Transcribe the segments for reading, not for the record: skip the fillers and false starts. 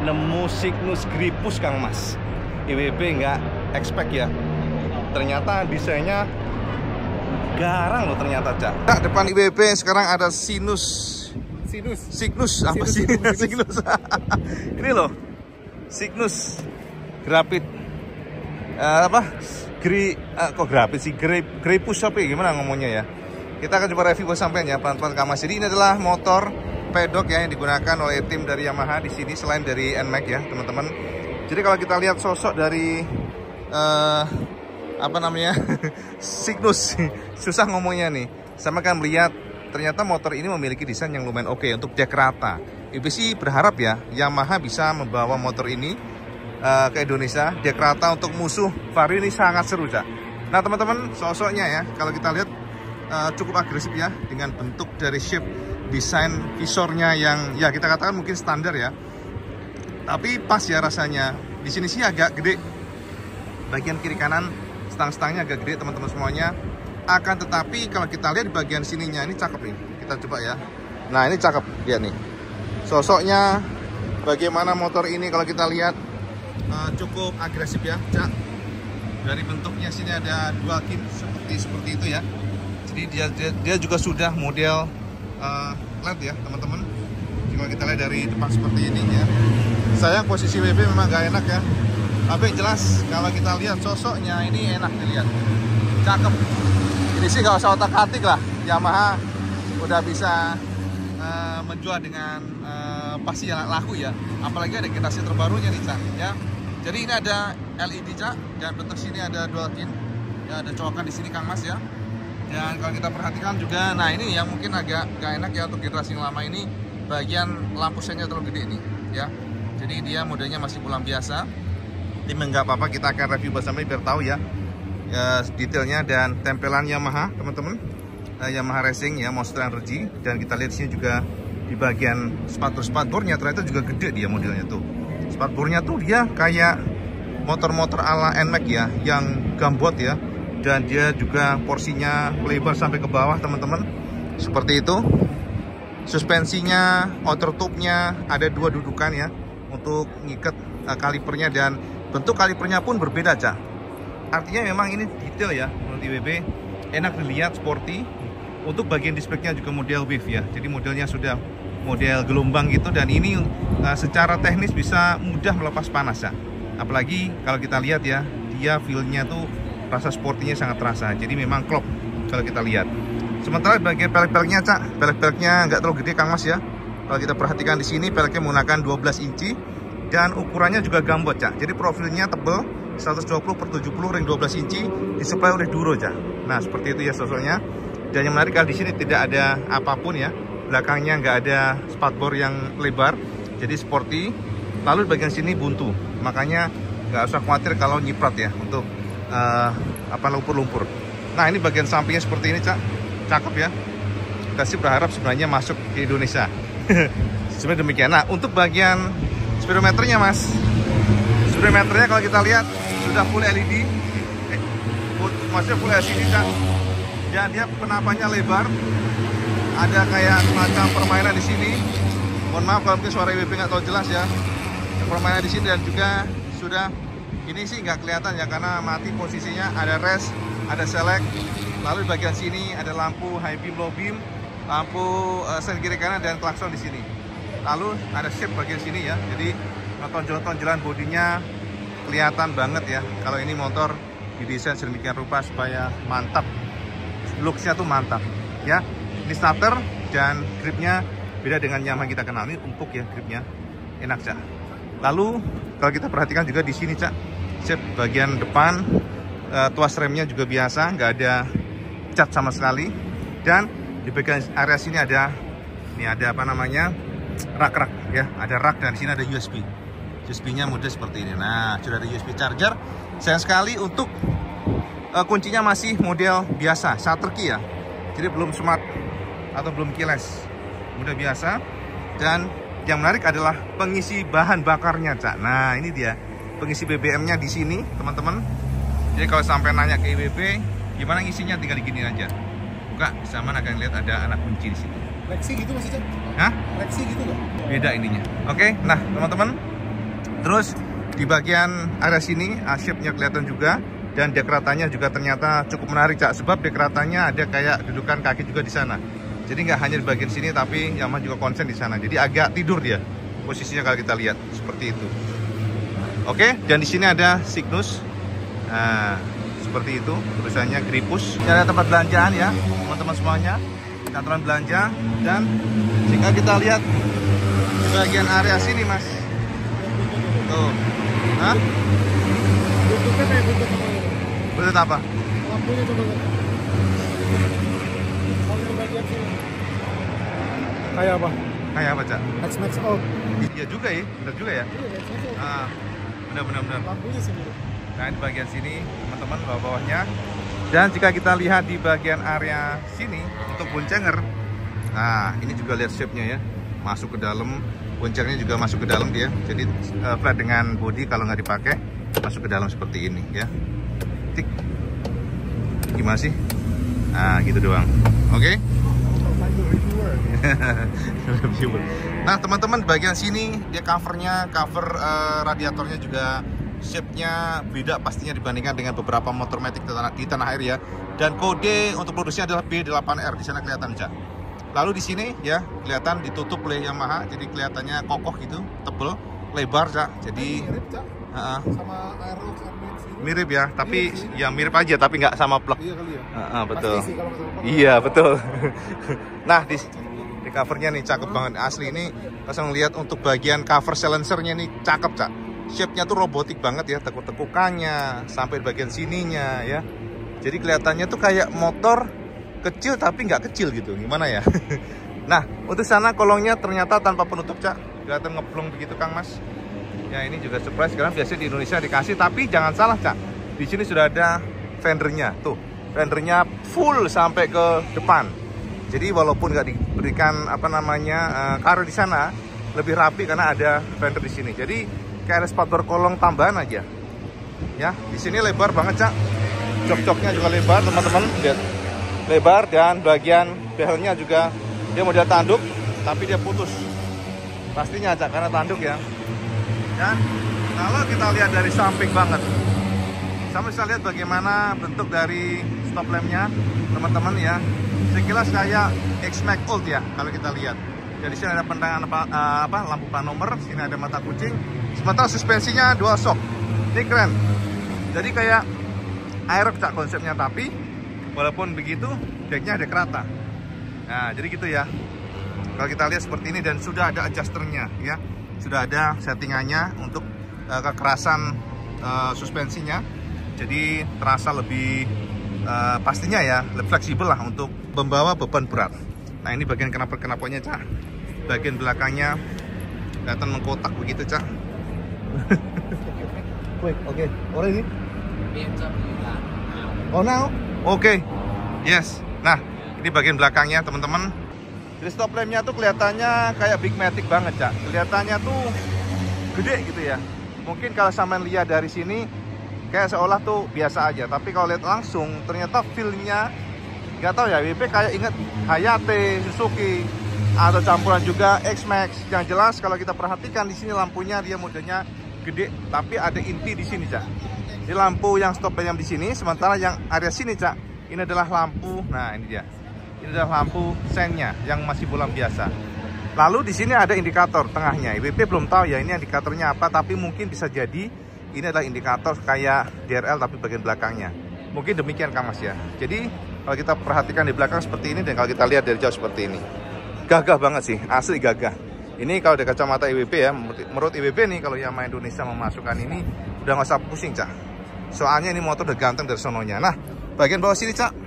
nemu Cygnus Gripus Kang Mas. IWB nggak expect ya. Ternyata desainnya garang loh ternyata, Cak. Nah, depan IWB sekarang ada Cygnus apa sih? Cygnus. Ini loh. Cygnus Grapit. Kok Grapit sih? Gripus apa ya? Gimana ngomongnya ya? Kita akan coba review sampean ya pelan-pelan Kang Mas. Jadi ini adalah motor pedok ya yang digunakan oleh tim dari Yamaha di sini selain dari NMAX ya, teman-teman. Jadi kalau kita lihat sosok dari Cygnus, susah ngomongnya nih. Sama kan melihat ternyata motor ini memiliki desain yang lumayan oke untuk dek rata. Ibu sih berharap ya Yamaha bisa membawa motor ini ke Indonesia dek rata untuk musuh Vario. Ini sangat seru, Cak. Nah teman-teman, sosoknya ya kalau kita lihat cukup agresif ya dengan bentuk dari shape desain visornya yang ya kita katakan mungkin standar ya. Tapi pas ya rasanya. Di sini sih agak gede. Bagian kiri kanan stang-stangnya agak gede teman-teman semuanya. Akan tetapi kalau kita lihat di bagian sininya ini cakep nih. Kita coba ya. Nah, ini cakep lihat nih. Sosoknya bagaimana motor ini kalau kita lihat cukup agresif ya, Cak. Dari bentuknya sini ada dual kin seperti itu ya. Jadi dia juga sudah model LED ya, teman-teman. Kalau kita lihat dari depan seperti ini ya. Sayang posisi WB memang gak enak ya. Tapi jelas kalau kita lihat sosoknya ini enak dilihat. Cakep. Ini sih gak usah otak-atik lah. Yamaha udah bisa menjual dengan pasti laku ya. Apalagi ada generasi terbarunya nih, Cak ya. Jadi ini ada LED, Cak, dan bentuk sini ada dual kin. Ya, ada colokan di sini Kang Mas ya. Dan kalau kita perhatikan juga, nah ini yang mungkin agak gak enak ya untuk generasi yang lama ini, bagian lampu sennya terlalu gede nih ya. Jadi dia modelnya masih pulang biasa. Ini nggak apa-apa, kita akan review bersama biar tahu ya, detailnya dan tempelan Yamaha, teman-teman. Yamaha Racing ya, Monster Energy. Dan kita lihat sini juga di bagian spatbornya ternyata juga gede dia modelnya tuh. Spatbornya tuh dia kayak motor-motor ala NMAX ya, yang gambot ya. Dan dia juga porsinya lebar sampai ke bawah, teman-teman. Seperti itu. Suspensinya, outer tube-nya ada dua dudukan ya untuk ngikat kalipernya, dan bentuk kalipernya pun berbeda, Cak. Artinya memang ini detail ya menurut IWB, enak dilihat, sporty. Untuk bagian dispeknya juga model wave ya. Jadi modelnya sudah model gelombang gitu, dan ini secara teknis bisa mudah melepas panas ya. Apalagi kalau kita lihat ya, dia feel-nya tuh rasa sportinya sangat terasa. Jadi memang klop kalau kita lihat. Sementara bagian pelek-peleknya, Cak, pelek-peleknya nggak terlalu gede Kang Mas ya. Kalau kita perhatikan di sini peleknya menggunakan 12 inci dan ukurannya juga gambot, Cak. Jadi profilnya tebal, 120/70 ring 12 inci, disuplai oleh Duro, Cak. Nah seperti itu ya sosoknya. Dan yang menarik kalau di sini tidak ada apapun ya. Belakangnya nggak ada spatbor yang lebar, jadi sporty. Lalu di bagian sini buntu, makanya nggak usah khawatir kalau nyiprat ya untuk lumpur-lumpur. Nah ini bagian sampingnya seperti ini, Cak. Cakep ya. Kita sih berharap sebenarnya masuk ke Indonesia. Sebenarnya demikian. Nah untuk bagian speedometernya, Mas, speedometernya kalau kita lihat sudah full LED, maksudnya full LCD, Cak. Dan dia penapannya lebar. Ada kayak semacam permainan di sini. Mohon maaf kalau mungkin suara IWB nggak tahu jelas ya. Permainan di sini, dan juga sudah ini sih nggak kelihatan ya karena mati posisinya. Ada rest, ada select. Lalu di bagian sini ada lampu high beam, low beam, lampu sen kiri kanan, dan klakson di sini. Lalu ada shape bagian sini ya. Jadi tonjol-tonjolan bodinya kelihatan banget ya. Kalau ini motor didesain sedemikian rupa supaya mantap. Looksnya tuh mantap ya. Ini starter dan gripnya beda dengan Yamaha kita kenal. Ini empuk ya gripnya, enak, Cak. Lalu kalau kita perhatikan juga di sini, Cak, shape bagian depan, tuas remnya juga biasa, nggak ada cat sama sekali. Dan di bagian area sini ada rak-rak ya, ada rak, dan di sini ada USB-nya model seperti ini. Nah sudah ada USB charger. Sayang sekali untuk kuncinya masih model biasa, shutter key ya, jadi belum smart atau belum keyless, model biasa. Dan yang menarik adalah pengisi bahan bakarnya, Cak. Nah ini dia pengisi BBM-nya di sini, teman-teman. Jadi kalau sampai nanya ke IWB gimana ngisinya, tinggal digini aja, buka sama akan lihat ada anak kunci di sini. Lexi gitu masih, Cak? Hah? Lexi gitu nggak? Beda ininya. Oke, nah teman-teman, Terus di bagian area sini shape-nya kelihatan juga, dan dekratanya juga ternyata cukup menarik Cak, sebab dekratanya ada kayak dudukan kaki juga di sana. Jadi nggak hanya di bagian sini, tapi Yamaha juga konsen di sana. Jadi agak tidur dia posisinya kalau kita lihat seperti itu. Oke, dan di sini ada Cygnus. Nah, seperti itu tulisannya Gripus. Ini ada tempat belanjaan ya, teman-teman semuanya. Kantoran belanja. Dan jika kita lihat di bagian area sini, Mas. Tuh. Hah? Butut apa? Lampunya coba. Kayak apa? Kayak apa, Cak? X-Max out. Iya juga ya, benar juga ya. Ah, benar. Lampunya sini. Nah, di bagian sini, teman-teman, bawah-bawahnya. Dan jika kita lihat di bagian area sini, untuk boncenger, nah, ini juga lihat shape-nya ya. Masuk ke dalam, boncernya juga masuk ke dalam dia. Jadi, flat dengan body kalau nggak dipakai, masuk ke dalam seperti ini ya. Tik. Gimana sih? Nah, gitu doang. Oke? Nah, teman-teman, di bagian sini dia cover radiatornya juga shape-nya beda pastinya dibandingkan dengan beberapa motor matic di tanah air ya. Dan kode untuk produksinya adalah B8R, di sana kelihatan Cak. Lalu di sini ya kelihatan ditutup oleh Yamaha, jadi kelihatannya kokoh gitu, tebel, lebar Cak. Jadi Sama Aerox mirip ya, tapi ya mirip aja, tapi nggak sama plug. Iya kali ya. Betul. Pasti sih kalau Iya betul. Nah di covernya nih cakep banget asli. Ini langsung lihat untuk bagian cover silencernya nih cakep Cak. Shape-nya tuh robotik banget ya, tekuk-tekukannya sampai bagian sininya ya. Jadi kelihatannya tuh kayak motor kecil tapi nggak kecil gitu. Gimana ya? Nah untuk sana kolongnya ternyata tanpa penutup Cak. Kelihatan ngeblong begitu Kang Mas. Ya ini juga surprise karena biasanya di Indonesia dikasih, tapi jangan salah Cak. Di sini sudah ada fendernya. Tuh, fendernya full sampai ke depan. Jadi walaupun nggak diberikan karo di sana, lebih rapi karena ada fender di sini. Jadi kayak ada spatbor kolong tambahan aja. Ya, di sini lebar banget Cak. Jok-joknya juga lebar, teman-teman. Lihat. Lebar, dan bagian behelnya juga dia model tanduk, tapi dia putus. Pastinya Cak karena tanduk ya. Dan kalau kita lihat dari samping banget, sama bisa lihat bagaimana bentuk dari stop lampnya teman-teman ya. Sekilas kayak X-Max Old ya kalau kita lihat. Jadi sini ada pentangan lampu panomer, sini ada mata kucing. Sementara suspensinya dual shock. Ini keren. Jadi kayak Aerox Cak konsepnya, tapi walaupun begitu decknya ada kerata. Nah jadi gitu ya. Kalau kita lihat seperti ini, dan sudah ada adjusternya ya. Sudah ada settingannya untuk kekerasan suspensinya, jadi terasa lebih pastinya ya lebih fleksibel lah untuk membawa beban berat. Nah ini bagian kenapa-kenapanya Cak, bagian belakangnya kelihatan mengkotak begitu Cak. Wait, oke, already? Oh now? Oke, yes. Nah ini bagian belakangnya teman-teman. Jadi stop lampnya tuh kelihatannya kayak Big Matic banget Cak. Kelihatannya tuh gede gitu ya. Mungkin kalau sampean lihat dari sini kayak seolah tuh biasa aja, tapi kalau lihat langsung ternyata feel-nya nggak tahu ya, WP kayak inget Hayate, Suzuki, atau campuran juga X-Max. Yang jelas kalau kita perhatikan di sini lampunya dia modelnya gede, tapi ada inti di sini Cak. Di lampu yang stop lamp di sini, sementara yang area sini Cak, ini adalah lampu. Nah ini dia. Ini adalah lampu sennya yang masih bolam biasa. Lalu di sini ada indikator tengahnya. IWP belum tahu ya ini indikatornya apa, tapi mungkin bisa jadi ini adalah indikator kayak DRL tapi bagian belakangnya. Mungkin demikian Kang Mas ya. Jadi kalau kita perhatikan di belakang seperti ini, dan kalau kita lihat dari jauh seperti ini, gagah banget sih, asli gagah. Ini kalau dari kacamata IWP ya, menurut IWP nih kalau Yamaha Indonesia memasukkan ini udah nggak usah pusing Cak. Soalnya ini motor udah ganteng dari sononya. Nah bagian bawah sini Cak.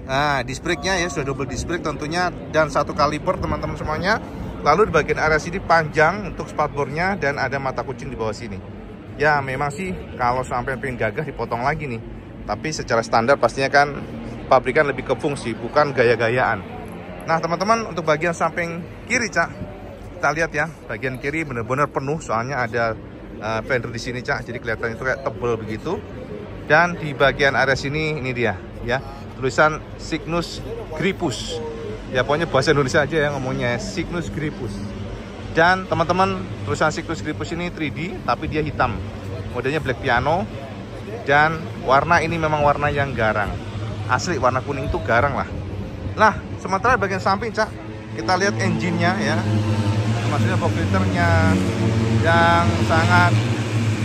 Nah, disc brake-nya ya sudah double disc brake tentunya, dan satu kaliper teman-teman semuanya. Lalu di bagian area sini panjang untuk spatbornya, dan ada mata kucing di bawah sini. Ya memang sih kalau sampai pengen gagah dipotong lagi nih. Tapi secara standar pastinya kan pabrikan lebih ke fungsi, bukan gaya-gayaan. Nah teman-teman, untuk bagian samping kiri Cak, kita lihat ya, bagian kiri benar-benar penuh, soalnya ada fender di sini Cak. Jadi kelihatan itu kayak tebel begitu. Dan di bagian area sini ini dia ya, tulisan Cygnus Gripus. Ya pokoknya bahasa Indonesia aja ya ngomongnya, Cygnus Gripus. Dan teman-teman, tulisan Cygnus Gripus ini 3D tapi dia hitam. Modelnya black piano. Dan warna ini memang warna yang garang. Asli warna kuning itu garang lah. Nah, sementara bagian samping Cak, kita lihat engine-nya ya. Maksudnya box filternya yang sangat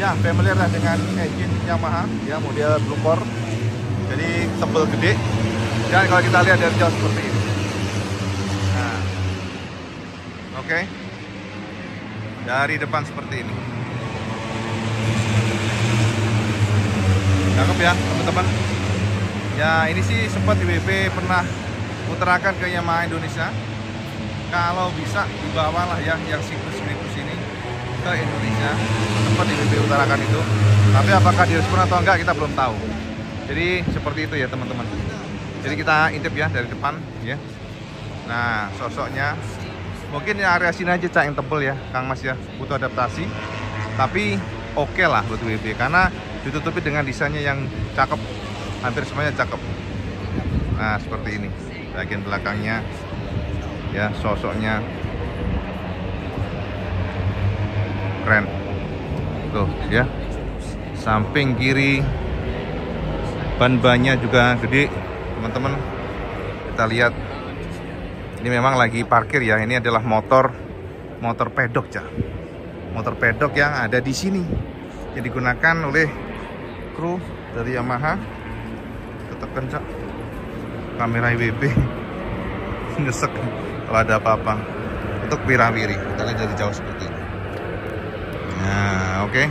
ya familiar lah dengan engine Yamaha ya, model Blue Core. Jadi tebel gede. Dan kalau kita lihat dari jauh seperti ini. Nah, oke. Dari depan seperti ini. Cakep ya teman-teman. Ya ini sih sempat IWB pernah utarakan ke Yamaha Indonesia. Kalau bisa dibawalah ya yang Cygnus Gripus ini ke Indonesia. Sempat IWB utarakan itu. Tapi apakah direspon atau enggak kita belum tahu. Jadi seperti itu ya teman-teman. Jadi kita intip ya dari depan ya. Nah sosoknya mungkin ya area sini aja Cak yang tebel ya Kang Mas ya, butuh adaptasi. Tapi oke lah buat WB karena ditutupi dengan desainnya yang cakep, hampir semuanya cakep. Nah seperti ini bagian belakangnya ya, sosoknya keren tuh ya. Samping kiri ban-bannya juga gede teman-teman. Kita lihat ini memang lagi parkir ya. Ini adalah motor pedok Cak. Motor pedok yang ada di sini yang digunakan oleh kru dari Yamaha. Tetapkan Cak kamera IWB nyesek kalau ada apa-apa untuk wirawiri. Kita lihat dari jauh seperti ini. Nah oke.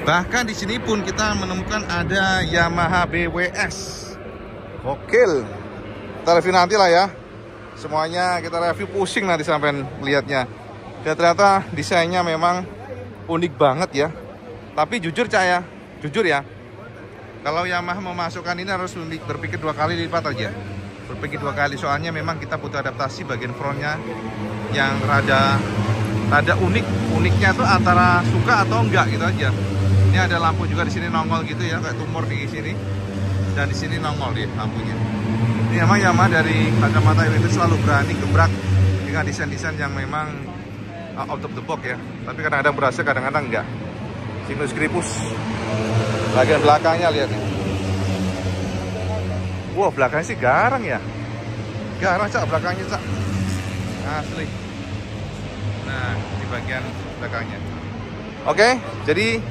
Bahkan di sini pun kita menemukan ada Yamaha BWS. Gokil. Kita review nanti lah ya. Semuanya kita review, pusing nanti sampai melihatnya. Dan ternyata desainnya memang unik banget ya. Tapi jujur Cak ya, jujur ya, kalau Yamaha memasukkan ini harus berpikir 2 kali lipat aja. Berpikir 2 kali, soalnya memang kita butuh adaptasi bagian frontnya yang rada unik. Uniknya tuh antara suka atau enggak gitu aja. Ini ada lampu juga di sini nongol gitu ya, kayak tumor di sini. Dan di sini nongol deh lampunya. Ini memang Yamaha dari kacamata itu selalu berani gebrak dengan desain-desain yang memang out of the box ya. Tapi kadang-kadang berhasil, kadang-kadang enggak. Cygnus Gripus. Bagian belakangnya lihat nih. Wow, belakangnya sih garang ya. Garang Cak belakangnya Cak. Asli. Nah, di bagian belakangnya. Oke, jadi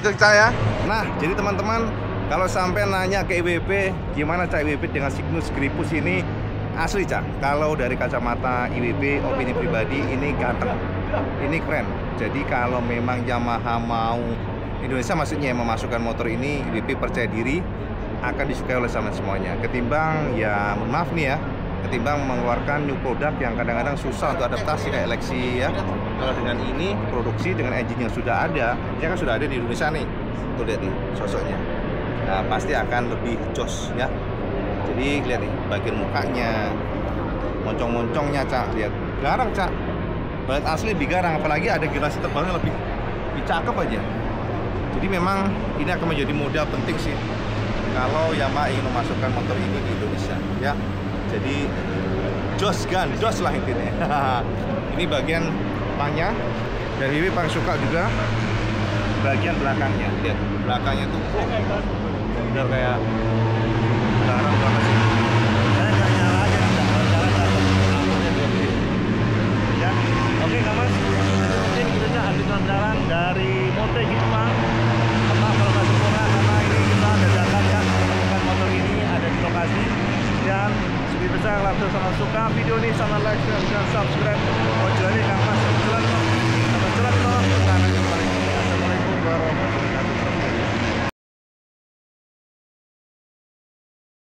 itu Cak ya. Nah, jadi teman-teman, kalau sampai nanya ke IWB, gimana Cak IWB dengan Cygnus Gripus ini? Asli Cak, kalau dari kacamata IWB, opini pribadi ini ganteng, ini keren. Jadi kalau memang Yamaha mau, Indonesia maksudnya yang memasukkan motor ini, IWB percaya diri akan disukai oleh sama semuanya. Ketimbang ya, maaf nih ya, ketimbang mengeluarkan new product yang kadang-kadang susah untuk adaptasi kayak Lexi ya. Kalau dengan ini produksi dengan engine yang sudah ada, ini kan sudah ada di Indonesia nih. Tuh lihat nih sosoknya. Nah, pasti akan lebih jos ya. Jadi lihat nih bagian mukanya, moncong-moncongnya Cak, lihat garang Cak, banget asli lebih garang, apalagi ada generasi terbarunya lebih cakep aja. Jadi memang ini akan menjadi modal penting sih kalau Yamaha ingin memasukkan motor ini di Indonesia ya. Jadi jos lah intinya. Ini bagian depannya, dan ini paling suka juga bagian belakangnya. Lihat belakangnya tuh, bener kayak garang banget sih. Saya nggak nyala aja ya. Oke Kak Mas, mungkin kita habis jalan dari Motegi Jepang. Maaf kalau nggak sempurna karena ini kita dadakan ya menemukan motor ini ada di lokasi. Dan lebih besar langsung sama suka video ini, sama like dan subscribe. Mau jalan Kak Mas, jalan, sama jalan,